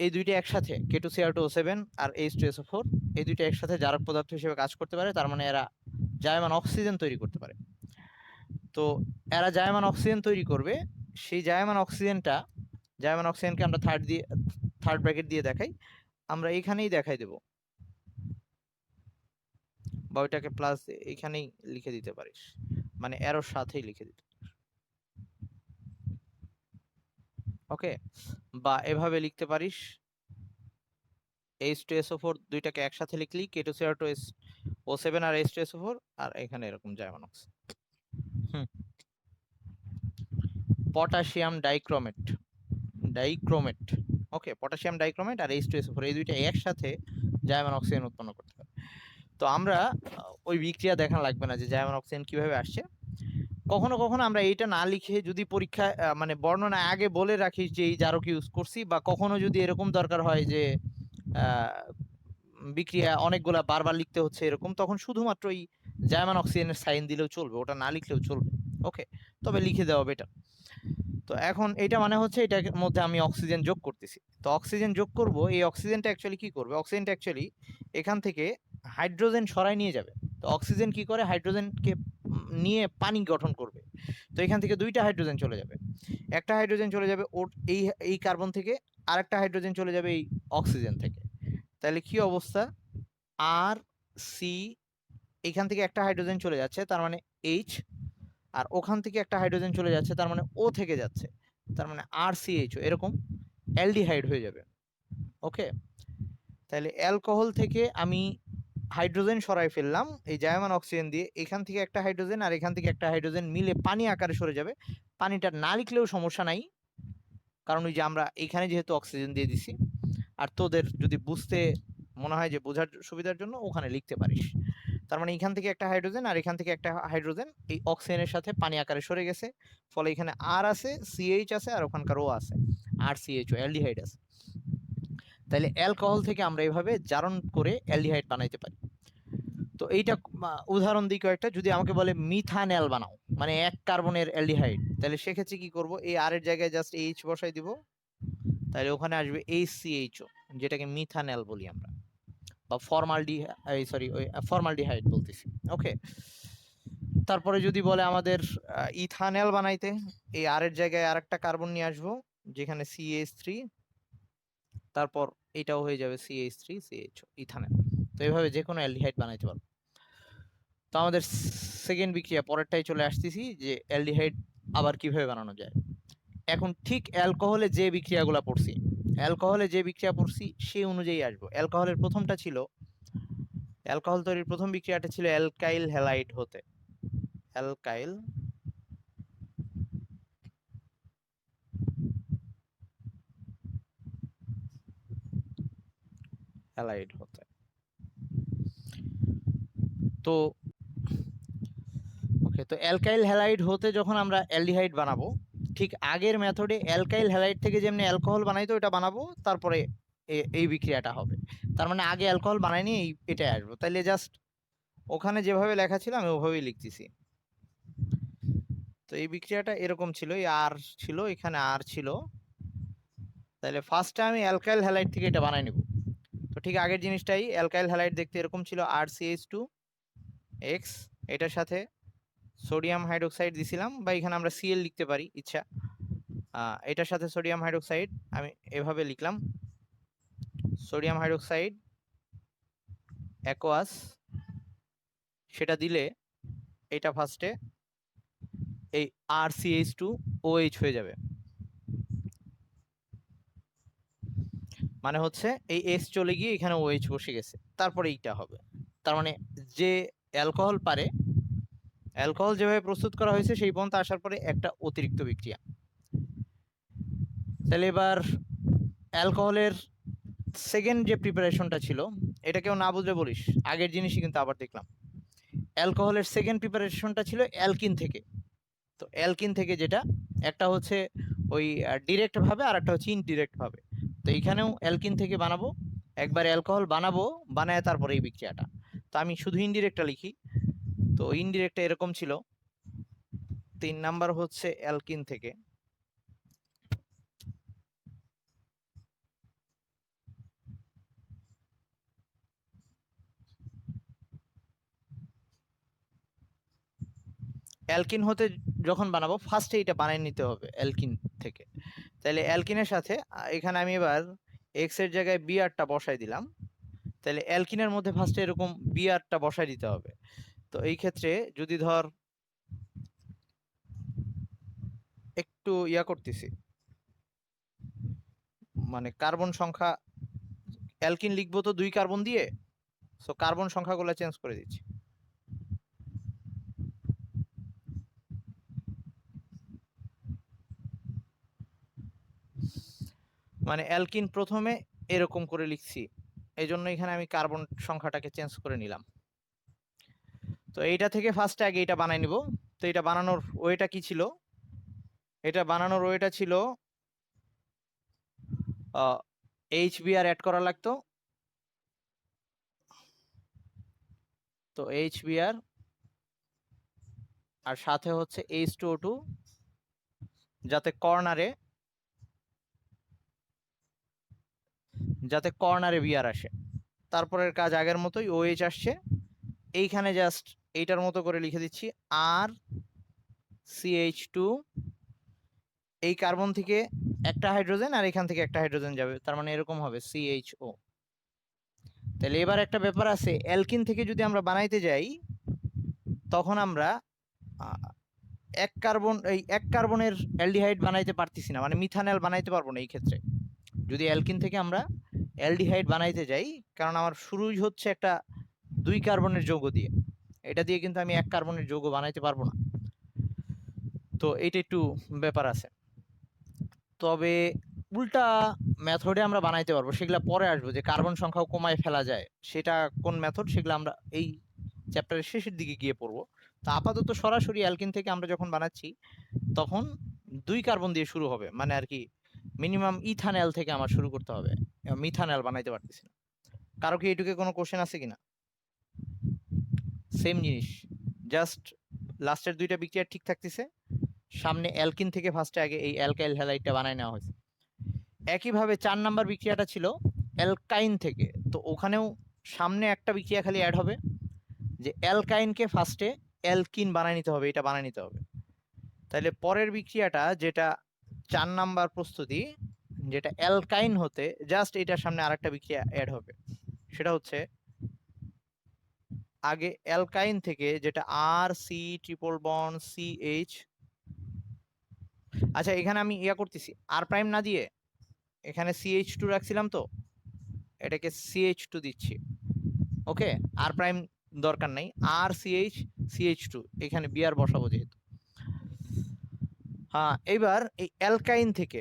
এই দুইটা একসাথে, K2Cr2O7 আর H2SO4, এই দুইটা একসাথে জারক পদার্থ হিসেবে কাজ করতে পারে। তার মানে এরা জায়মান অক্সিজেন তৈরি করতে পারে। তো এরা জায়মান অক্সিজেন তৈরি করবে। সেই জায়মান অক্সিজেনকে আমরা থার্ড ব্র্যাকেট দিয়ে দেখাই। আমরা এখানেই দেখাই দেব, বা ওইটাকে প্লাস এখানেই লিখে দিতে পারিস, মানে এরোর সাথেই লিখে দিতে। ওকে, বা এভাবে লিখতে পারিস, H2SO4 দুইটাকে একসাথে লিখলি K2Cr2O7 আর H2SO4, আর এখানে এরকম জায়মান অক্সিজেন। পটাশিয়াম ডাইক্রোমেট, ওকে, পটাশিয়াম ডাইক্রোমেট আর H2SO4 এই দুইটা একসাথে জায়মান অক্সিজেন উৎপন্ন করতে পারে। তো আমরা ওই বিক্রিয়া দেখা লাগবে না যে জায়মান অক্সিজেন কিভাবে আসছে। কখনো কখনো আমরা এইটা না লিখে যদি পরীক্ষায় মানে বর্ণনা আগে বলে রাখিস যে এই জারক ইউজ করছি, বা কখনো যদি এরকম দরকার হয় যে বিক্রিয়া অনেকগুলা বারবার লিখতে হচ্ছে এরকম, তখন শুধুমাত্র এই জার্মান অক্সিজেনের সাইন দিলেও চলবে, ওটা না লিখলেও চলবে। ওকে, তবে লিখে দেওয়া বেটার। তো এখন এটা মানে হচ্ছে এটার মধ্যে আমি অক্সিজেন যোগ করতেছি। তো অক্সিজেন যোগ করব, এই অক্সিজেনটা অ্যাকচুয়ালি কি করবে? অক্সিজেনটা অ্যাকচুয়ালি এখান থেকে হাইড্রোজেন সরাই নিয়ে যাবে। তো অক্সিজেন কি করে? হাইড্রোজেনকে নিয়ে পানি গঠন করবে। তো এখান থেকে দুইটা হাইড্রোজেন চলে যাবে। একটা হাইড্রোজেন চলে যাবে ওর এই কার্বন থেকে, আরেকটা হাইড্রোজেন চলে যাবে এই অক্সিজেন থেকে। তাহলে কি অবস্থা? আর সি, এখান থেকে একটা হাইড্রোজেন চলে যাচ্ছে, তার মানে এইচ, আর ওখান থেকে একটা হাইড্রোজেন চলে যাচ্ছে, তার মানে ও থেকে যাচ্ছে, তার মানে আর সি এইচ, এরকম অ্যালডিহাইড হয়ে যাবে। ওকে, তাহলে অ্যালকোহল থেকে আমি হাইড্রোজেন সরাই ফেললাম এই জায়মান অক্সিজেন দিয়ে। এখান থেকে একটা হাইড্রোজেন আর এখান থেকে একটা হাইড্রোজেন মিলে পানি আকারে সরে যাবে। পানিটা না লিখলেও সমস্যা নাই, কারণ ওই যে আমরা এখানে যেহেতু অক্সিজেন দিয়ে দিছি, আর তোদের যদি বুঝতে মনে হয় যে বোঝার সুবিধার জন্য ওখানে লিখতে পারিস। তার মানে এখান থেকে একটা হাইড্রোজেন আর এখান থেকে একটা হাইড্রোজেন এই অক্সিজেনের সাথে পানি আকারে সরে গেছে, ফলে এখানে আর আছে, সিএইচ আছে, আর ওখানকার ও আছে, আর সিএইচও, অ্যালডিহাইড আছে। তাইলে অ্যালকোহল থেকে আমরা এইভাবে জারণ করে অ্যালডিহাইড বানাইতে পারি। তো এইটা উদাহরণ দিই কয়েকটা। যদি আমাকে বলে মিথানল বানাও, মানে এক কার্বনের অ্যালডিহাইড, তাহলে সেক্ষেত্রে কি করব, এই আর এর জায়গায় জাস্ট এইচ বসাই দিব, তাহলে ওখানে আসবে HCHO, যেটাকে মিথানল বলি আমরা, বা ফর্মালডিহাইড বলতেছি। ওকে, তারপরে যদি বলে আমাদের ইথানল বানাইতে, এই আর এর জায়গায় আরেকটা কার্বন নিয়ে আসবো, যেখানে CH3, তারপর এটাও হয়ে যাবে CH3CHO, ইথানল। তো এইভাবে যে কোনো অ্যালডিহাইড বানাইতে পারবো। তো আমাদের সেকেন্ড বিক্রিয়া পরেরটাই চলে আসতেছি, যে অ্যালডিহাইড আবার কিভাবে বানানো যায়। এখন ঠিক অ্যালকোহলে যে বিক্রিয়াগুলো পড়ছি, সেই অনুযায়ী আসবো। অ্যালকোহলের প্রথমটা ছিল, অ্যালকোহল তৈরির প্রথম বিক্রিয়াটা ছিল অ্যালকাইল হ্যালাইড হতে, অ্যালকাইল হ্যালাইড হতে। তো ওকে, তো অ্যালকাইল হ্যালাইড হতে যখন আমরা অ্যালডিহাইড বানাবো, ঠিক আগের মেথডে অ্যালকাইল হ্যালাইড থেকে যেমনি অ্যালকোহল বানাইতো এটা বানাবো, তারপরে এই বিক্রিয়াটা হবে। তার মানে আগে অ্যালকোহল বানাইনি, এটাই আসবো। তাইলে জাস্ট ওখানে যেভাবে লেখা ছিল আমি ওভাবেই লিখতেছি। তো এই বিক্রিয়াটা এরকম ছিল, এই আর ছিল, এখানে আর ছিল। তাহলে ফার্স্টে আমি অ্যালকাইল হ্যালাইড থেকে এটা বানাই নিব। তো ঠিক আগের জিনিসটাই, অ্যালকাইল হ্যালাইড দেখতে এরকম ছিল, RCH2X, এটার সাথে সোডিয়াম হাইড্রোক্সাইড দিছিলাম, বা এখানে আমরা Cl লিখতে পারি ইচ্ছা। এটার সাথে সোডিয়াম হাইড্রোক্সাইড আমি এভাবে লিখলাম, সোডিয়াম হাইড্রোক্সাইড অ্যাকোয়াস, সেটা দিলে এটা ফার্স্টে এই RCH2OH হয়ে যাবে। মানে হচ্ছে এই S চলে গিয়ে এখানে OH বসে গেছে, তারপরে এইটা হবে। তার মানে যে অ্যালকোহল পারে, অ্যালকোহল যেভাবে প্রস্তুত করা হয়েছে সেই পর্যন্ত আসার পরে একটা অতিরিক্ত বিক্রিয়া। তাহলে এবার অ্যালকোহলের সেকেন্ড যে প্রিপারেশনটা ছিল, এটা কেউ না বুঝলে বলিস, আগের জিনিসই কিন্তু আবার দেখলাম। অ্যালকোহলের সেকেন্ড প্রিপারেশনটা ছিল অ্যালকিন থেকে। তো অ্যালকিন থেকে যেটা, একটা হচ্ছে ওই ডিরেক্ট ভাবে, আর একটা হচ্ছে ইনডিরেক্ট ভাবে। তো এখানেও অ্যালকিন থেকে বানাবো, একবার অ্যালকোহল বানাবো, বানায় তারপরে এই বিক্রিয়াটা। তো আমি শুধু ইনডিরেক্টটা লিখি। তো ইনডিরেক্টটা এরকম ছিল, 3 নাম্বার হচ্ছে অ্যালকিন থেকে, অ্যালকিন হতে যখন বানাবো ফার্স্টে এটা বানিয়ে নিতে হবে অ্যালকিন থেকে। তাহলে অ্যালকিনের সাথে এখানে আমি এবার এক্স এর জায়গায় বিআরটা বসাই দিলাম। তাহলে অ্যালকিনের মধ্যে ফার্স্টে এরকম বিআরটা বসাই দিতে হবে। তো এই ক্ষেত্রে যদি ধর একটু ইয়া করতেছি, মানে কার্বন সংখ্যা, অ্যালকিন লিখবো তো 2 কার্বন দিয়ে, সো কার্বন সংখ্যাগুলো চেঞ্জ করে দিচ্ছি। মানে অ্যালকিন প্রথমে এরকম করে লিখছি, এই জন্য এখানে আমি কার্বন সংখ্যাটাকে চেঞ্জ করে নিলাম। তো এইটা থেকে ফার্স্টে আগে এটা বানাই নিব। তো এটা বানানোর ওয়েটা কি ছিল, এটা বানানোর ওয়েটা ছিল HBr অ্যাড করা লাগতো। তো HBr আর সাথে হচ্ছে H2O2, যাতে কর্নারে বিআর আসে। তারপরের কাজ আগের মতোই, OH আসছে, এইখানে জাস্ট এইটার মতো করে লিখে দিচ্ছি RCH2, এই কার্বন থেকে একটা হাইড্রোজেন আর এখান থেকে একটা হাইড্রোজেন যাবে, তার মানে এরকম হবে CHO। তাহলে এবার একটা ব্যাপার আছে, অ্যালকিন থেকে যদি আমরা বানাইতে যাই, তখন আমরা এক কার্বনের অ্যালডিহাইড বানাইতে পারতেছি না, মানে মিথানল বানাইতে পারবো না এই ক্ষেত্রে, যদি অ্যালকিন থেকে আমরা অ্যালডিহাইড বানাইতে যাই। কারণ আমার শুরুই হচ্ছে একটা 2 কার্বনের যৌগ দিয়ে, এটা দিয়ে কিন্তু আমি 1 কার্বনের যৌগ বানাইতে পারবো না। তো এইটা একটু ব্যাপার আছে। তবে উল্টা মেথডে আমরা বানাইতে পারবো, সেগুলা পরে আসবো, যে কার্বন সংখ্যাও কমায় ফেলা যায় সেটা কোন মেথড, সেগুলো আমরা এই চ্যাপ্টারের শেষের দিকে গিয়ে পড়বো। তো আপাতত সরাসরি অ্যালকিন থেকে আমরা যখন বানাচ্ছি তখন 2 কার্বন দিয়ে শুরু হবে, মানে আর কি মিনিমাম ইথানল থেকে আমার শুরু করতে হবে, মিথানল বানাইতে পারতেছি না। কারো কি এটুকে কোনো কোশ্চেন আছে কিনা? সেম জিনিস, জাস্ট লাস্টের 2টা বিক্রিয়া ঠিক থাকতেছে, সামনে অ্যালকিন থেকে ফার্স্টে আগে এই অ্যালকাইল হ্যালাইডটা বানাই নেওয়া হয়েছে। একইভাবে 4 নাম্বার বিক্রিয়াটা ছিল অ্যালকাইন থেকে, তো ওখানেও সামনে একটা বিক্রিয়া খালি অ্যাড হবে, যে অ্যালকাইনকে ফার্স্টে অ্যালকিন বানাই নিতে হবে, এটা বানাই নিতে হবে। তাহলে পরের বিক্রিয়াটা যেটা 4 নাম্বার প্রস্তুতি, যেটা অ্যালকাইন হতে জাস্ট এটার সামনে আরেকটা বিক্রিয়া অ্যাড হবে, সেটা হচ্ছে আগে অ্যালকাইন থেকে যেটা R C triple bond C H. আচ্ছা এখানে আমি ইয়া করতেছি আর প্রাইম না দিয়ে, এখানে CH2 রাখছিলাম, তো এটাকে CH2 দিচ্ছি। ওকে, আর প্রাইম দরকার নাই, আর CH2 এখানে বিআর বসাবো যেহেতু। হ্যাঁ, এবার এই অ্যালকাইন থেকে,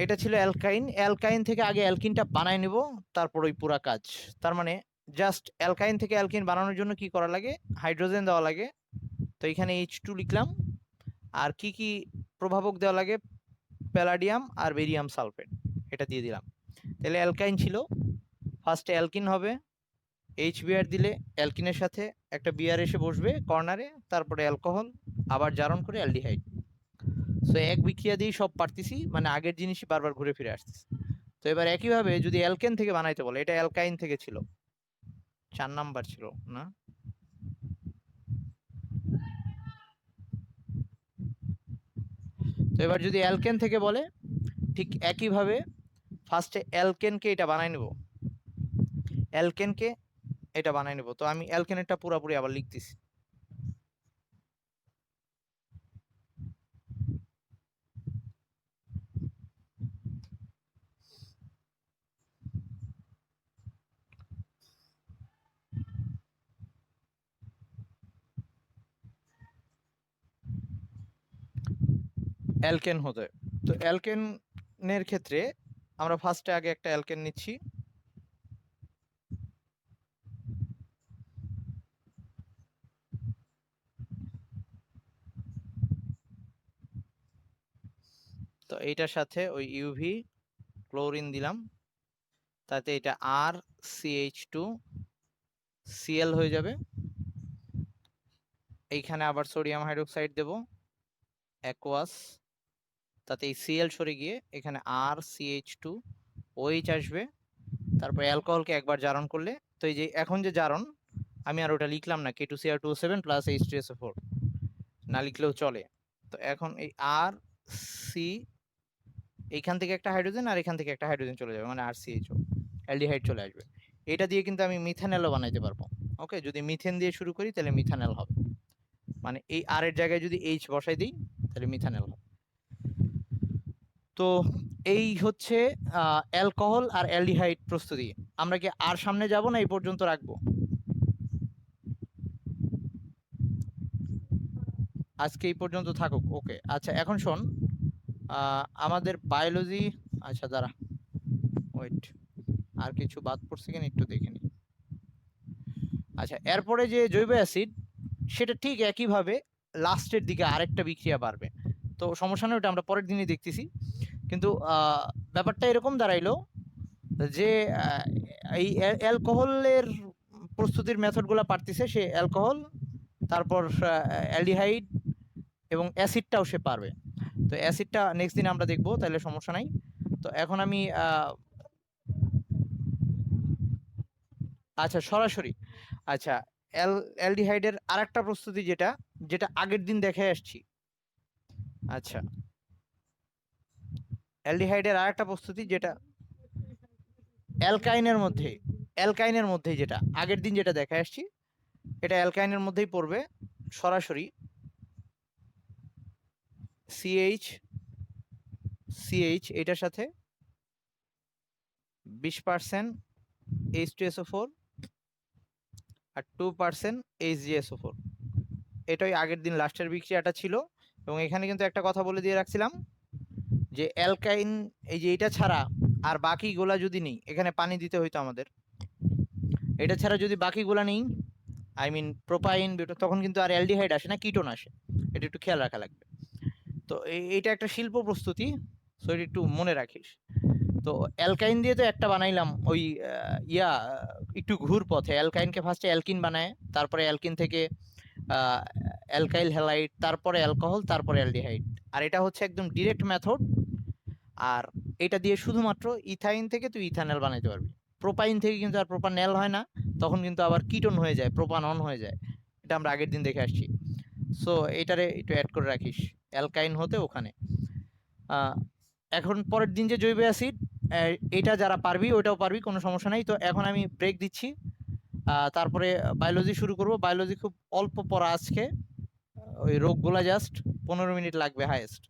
এটা ছিল অ্যালকাইন, অ্যালকাইন থেকে আগে অ্যালকিনটা বানাই নেব, তারপর ওই পুরা কাজ। তার মানে জাস্ট অ্যালকাইন থেকে অ্যালকিন বানানোর জন্য কি করা লাগে, হাইড্রোজেন দেওয়া লাগে, তো এখানে H2 লিখলাম। আর কি কি প্রভাবক দেওয়া লাগে, প্যালাডিয়াম আর বেরিয়াম সালফেট, এটা দিয়ে দিলাম। তাহলে অ্যালকাইন ছিল, ফার্স্টে অ্যালকিন হবে, HBr দিলে অ্যালকিনের সাথে একটা বিআর এসে বসবে কর্নারে, তারপরে অ্যালকোহল, আবার জারণ করে অ্যালডিহাইড। সো এক বিক্রিয়া দিয়েই সব পারতেছি, মানে আগের জিনিসই বারবার ঘুরে ফিরে আসতেছে। তো এবার একইভাবে যদি অ্যালকেন থেকে বানাইতে বলে, এটা অ্যালকাইন থেকে ছিল, 4 নাম্বার ছিল না? তো এবার যদি অ্যালকেন থেকে বলে, ঠিক একইভাবে ফার্স্টে অ্যালকেনকে এটা বানাই নেব, অ্যালকেনকে এটা বানাই নেব। তো আমি অ্যালকেনেরটা পুরোপুরি আবার লিখতেছি। অ্যালকেন হতে, তো অ্যালকেনের ক্ষেত্রে আমরা ফার্স্টে আগে একটা অ্যালকেন নিচ্ছি, তো এইটার সাথে ওই ইউভি ক্লোরিন দিলাম, তাতে এটা আর CH2 Cl হয়ে যাবে। এইখানে আবার সোডিয়াম হাইড্রোক্সাইড দেব অ্যাকোয়াস, তাতে এই Cl সরে গিয়ে এখানে আর CH2 OH আসবে, তারপর অ্যালকোহলকে একবার জারণ করলে, তো এই যে এখন যে জারণ, আমি আর ওটা লিখলাম না, K2Cr2O7 প্লাস H2SO4, না লিখলেও চলে। তো এখন এই আর সি, এইখান থেকে একটা হাইড্রোজেন আর এখান থেকে একটা হাইড্রোজেন চলে যাবে, মানে আর CHO, অ্যালডিহাইড চলে আসবে। এটা দিয়ে কিন্তু আমি মিথানলও বানাইতে পারবো। ওকে, যদি মিথেন দিয়ে শুরু করি তাহলে মিথানল হবে, মানে এই আর এর জায়গায় যদি H বসাই দিই তাহলে মিথানল হবে। তো এই হচ্ছে অ্যালকোহল আর অ্যালডিহাইড প্রস্তুতি। আমরা কি আর সামনে যাব না এই পর্যন্ত রাখবো? আজকে এই পর্যন্ত থাকুক। ওকে, আচ্ছা এখন শোন, আমাদের বায়োলজি, আচ্ছা দাঁড়া, ওয়েট, আর কিছু বাদ পড়ছে কিনা একটু দেখে নিই। আচ্ছা, এরপরে যে জৈব অ্যাসিড, সেটা ঠিক একইভাবে লাস্টের দিকে আরেকটা বিক্রিয়া বাড়বে, তো সমস্যা নেই, ওটা আমরা পরের দিনই দেখতেছি। কিন্তু ব্যাপারটা এরকম দাঁড়াইলো যে এই অ্যালকোহলের প্রস্তুতির মেথডগুলো পারতেছে সে, অ্যালকোহল, তারপর অ্যালডিহাইড এবং অ্যাসিডটাও সে পারবে। তো অ্যাসিডটা নেক্সট দিন আমরা দেখবো, তাহলে সমস্যা নাই। তো এখন আমি আচ্ছা সরাসরি, আচ্ছা অ্যালডিহাইডের আরেকটা প্রস্তুতি যেটা যেটা আগের দিন দেখে আসছি। আচ্ছা, অ্যালডিহাইডের আরেকটা প্রস্তুতি যেটা অ্যালকাইনের মধ্যে, অ্যালকাইনের মধ্যেই যেটা আগের দিন যেটা দেখে আসছি, এটা অ্যালকাইনের মধ্যেই পড়বে সরাসরি। সিএইচ এটার সাথে 20% H2SO4 আর 2% HgSO4, এটাই আগের দিন লাস্টের বিক্রিয়াটা ছিল। এবং এখানে কিন্তু একটা কথা বলে দিয়ে রাখছিলাম, যে অ্যালকাইন এই যে এটা ছাড়া আর বাকিগুলা যদি নেই, এখানে পানি দিতে হইতো আমাদের, এটা ছাড়া যদি বাকিগুলা নেই, আই মিন প্রোপাইন তখন কিন্তু আর অ্যালডিহাইড আসে না, কিটোন আসে। এটা একটু খেয়াল রাখা লাগবে। তো এইটা একটা শিল্প প্রস্তুতি, সো এটা একটু মনে রাখিস। তো অ্যালকাইন দিয়ে তো একটা বানাইলাম ওই একটু ঘুর পথে, অ্যালকাইনকে ফার্স্টে অ্যালকিন বানায়, তারপরে অ্যালকিন থেকে অ্যালকাইল হ্যালাইড, তারপরে অ্যালকোহল, তারপরে অ্যালডিহাইড। আর এটা হচ্ছে একদম ডিরেক্ট মেথড। আর এটা দিয়ে শুধুমাত্র ইথাইন থেকে তুই ইথানল বানাইতে পারবি। প্রোপাইন থেকে কিন্তু আর প্রোপানল হয় না, তখন কিন্তু আবার কিটোন হয়ে যায়, প্রোপানন হয়ে যায়। এটা আমরা আগের দিন দেখে আসছি। সো এটারে একটু অ্যাড করে রাখিস, অ্যালকাইন হতে ওখানে। এখন পরের দিন যে জৈব অ্যাসিড, এটা যারা পারবি ওইটাও পারবি, কোনো সমস্যা নাই। তো এখন আমি ব্রেক দিচ্ছি, তারপরে বায়োলজি শুরু করব। বায়োলজি খুব অল্প পড়া আজকে, ওই রোগগুলা জাস্ট 15 মিনিট লাগবে হাইয়েস্ট।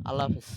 আল্লাহ হাফেজ।